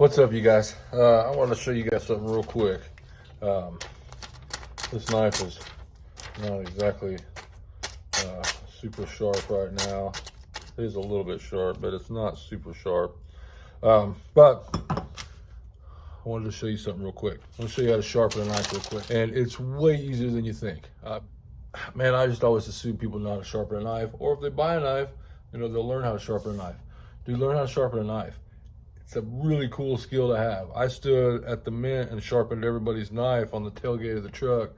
What's up, you guys? I want to show you guys something real quick. This knife is not exactly super sharp right now. It is a little bit sharp, but it's not super sharp. But I wanted to show you something real quick. I want to show you how to sharpen a knife real quick. And it's way easier than you think. Man, I just always assume people know how to sharpen a knife, or if they buy a knife, you know, they'll learn how to sharpen a knife. Dude, learn how to sharpen a knife. It's a really cool skill to have. I stood at the mint and sharpened everybody's knife on the tailgate of the truck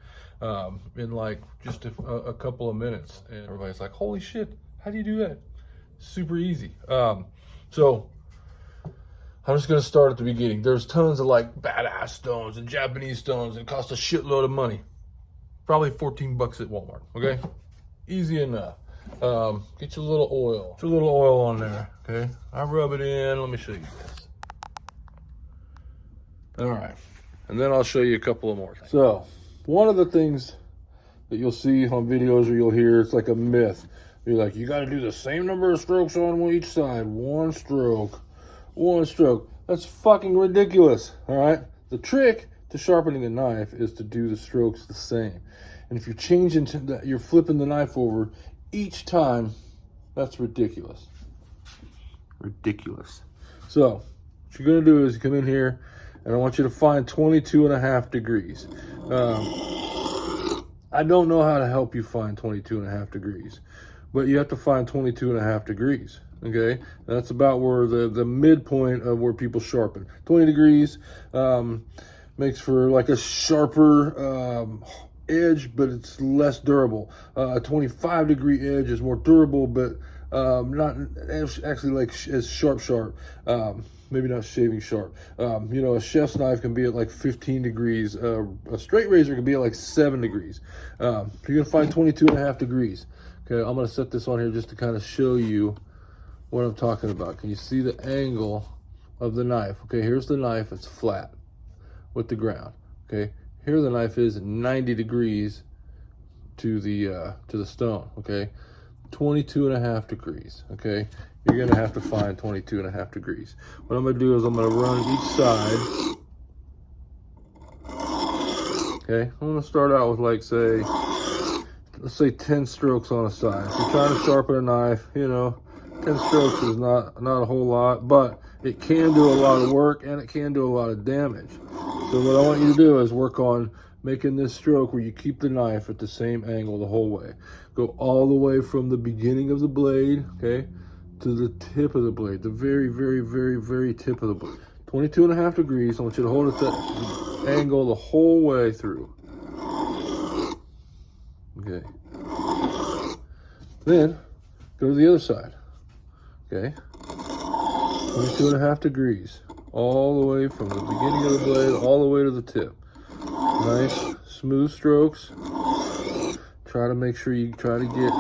in like just a couple of minutes. And everybody's like, holy shit, how do you do that? Super easy. So I'm just gonna start at the beginning. There's tons of like badass stones and Japanese stones and cost a shitload of money. Probably 14 bucks at Walmart, okay? Easy enough. Get your little oil. Get your little oil on there, okay? I rub it in. Let me show you this. All right, and then I'll show you a couple of more things. So, one of the things that you'll see on videos or you'll hear, it's like a myth. You're like, you got to do the same number of strokes on each side. One stroke, one stroke. That's fucking ridiculous, all right? The trick to sharpening a knife is to do the strokes the same. And if you're changing to that, you're flipping the knife over each time, that's ridiculous. Ridiculous. So, what you're gonna do is you come in here and I want you to find 22.5 degrees. I don't know how to help you find 22.5 degrees, but you have to find 22.5 degrees, okay? That's about where the midpoint of where people sharpen. 20 degrees makes for like a sharper edge, but it's less durable. A 25 degree edge is more durable, but not actually like as sharp. Maybe not shaving sharp. You know, a chef's knife can be at like 15 degrees. A straight razor can be at like 7 degrees. You're gonna find 22.5 degrees. Okay, I'm gonna set this on here just to kind of show you what I'm talking about. Can you see the angle of the knife? Okay, here's the knife, it's flat with the ground. Okay, here the knife is 90 degrees to the stone. Okay, 22.5 degrees. Okay, you're gonna have to find 22.5 degrees. What I'm gonna do is I'm gonna run each side. Okay, I'm gonna start out with like let's say 10 strokes on a side. If you're trying to sharpen a knife, you know, 10 strokes is not a whole lot, but it can do a lot of work and it can do a lot of damage. So what I want you to do is work on making this stroke where you keep the knife at the same angle the whole way. Go all the way from the beginning of the blade, okay, to the tip of the blade, the very, very, very, very tip of the blade. 22.5 degrees. I want you to hold it that angle the whole way through. Okay. Then go to the other side. Okay. 22.5 degrees. All the way from the beginning of the blade all the way to the tip. Nice smooth strokes. Try to make sure you try to get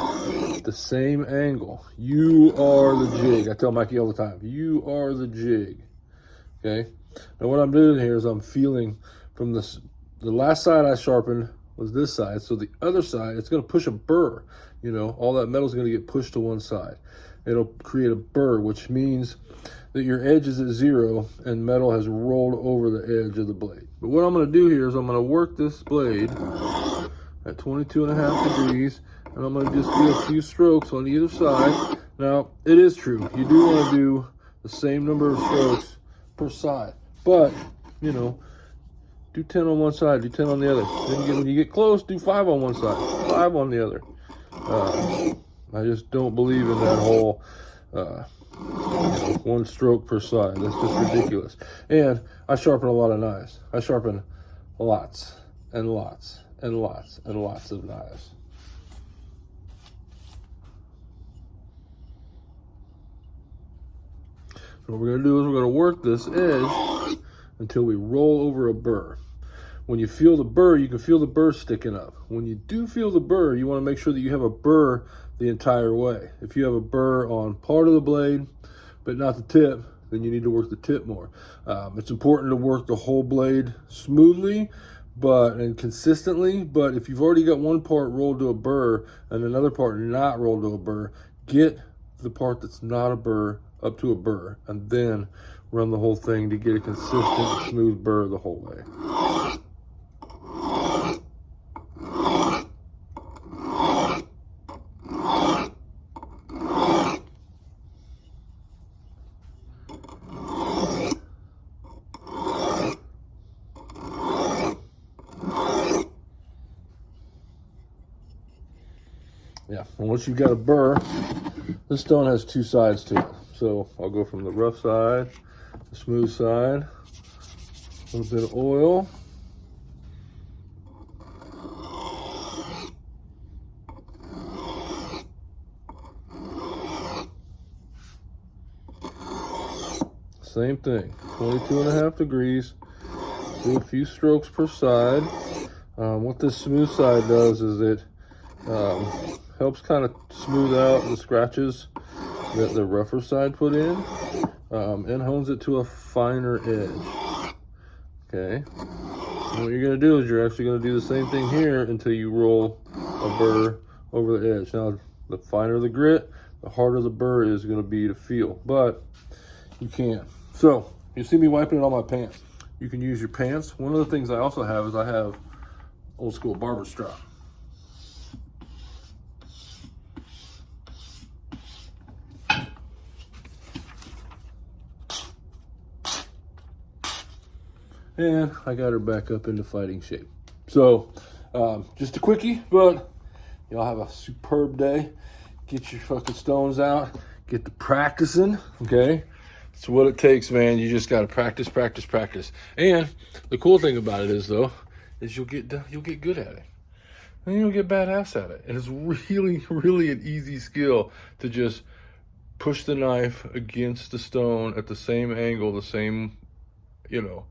the same angle. You are the jig. I tell Mikey all the time, you are the jig. Okay. Now what I'm doing here is I'm feeling from the last side I sharpened was this side. So the other side, it's going to push a burr. You know, all that metal is going to get pushed to one side. It'll create a burr, which means that your edge is at 0 and metal has rolled over the edge of the blade. But what I'm going to do here is I'm going to work this blade at 22.5 degrees, and I'm going to just do a few strokes on either side. Now, it is true, you do want to do the same number of strokes per side, but, you know, do 10 on one side, do 10 on the other. Then when you get close, do 5 on one side, 5 on the other. I just don't believe in that whole one stroke per side. That's just ridiculous. And I sharpen a lot of knives. I sharpen lots and lots and lots and lots of knives. So what we're going to do is we're going to work this edge until we roll over a burr. When you feel the burr, you can feel the burr sticking up. When you do feel the burr, you want to make sure that you have a burr the entire way. If you have a burr on part of the blade, but not the tip, then you need to work the tip more. It's important to work the whole blade smoothly and consistently, but if you've already got one part rolled to a burr and another part not rolled to a burr, get the part that's not a burr up to a burr, and then run the whole thing to get a consistent, smooth burr the whole way. Yeah, and once you've got a burr, this stone has two sides to it. So I'll go from the rough side, the smooth side, a little bit of oil. Same thing, 22.5 degrees. Do a few strokes per side. What this smooth side does is it helps kind of smooth out the scratches that the rougher side put in, and hones it to a finer edge. Okay, and what you're going to do is you're actually going to do the same thing here until you roll a burr over the edge. Now, the finer the grit, the harder the burr is going to be to feel, but you can. So you see me wiping it on my pants. You can use your pants. One of the things I also have is I have old school barber strop. And I got her back up into fighting shape. So just a quickie, but y'all have a superb day. Get your fucking stones out. Get to practicing, okay? It's what it takes, man. You just got to practice, practice, practice. And the cool thing about it is, though, is you'll get good at it. And you'll get badass at it. And it's really, really an easy skill to just push the knife against the stone at the same angle, the same, you know,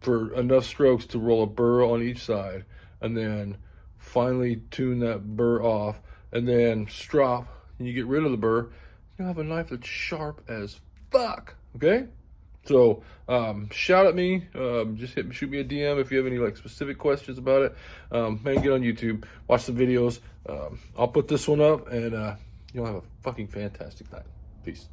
for enough strokes to roll a burr on each side, and then finally tune that burr off, and then strop, and you get rid of the burr. You'll have a knife that's sharp as fuck. Okay, so shout at me, just shoot me a DM if you have any like specific questions about it. Man, get on YouTube, watch the videos. I'll put this one up, and you'll have a fucking fantastic night. Peace.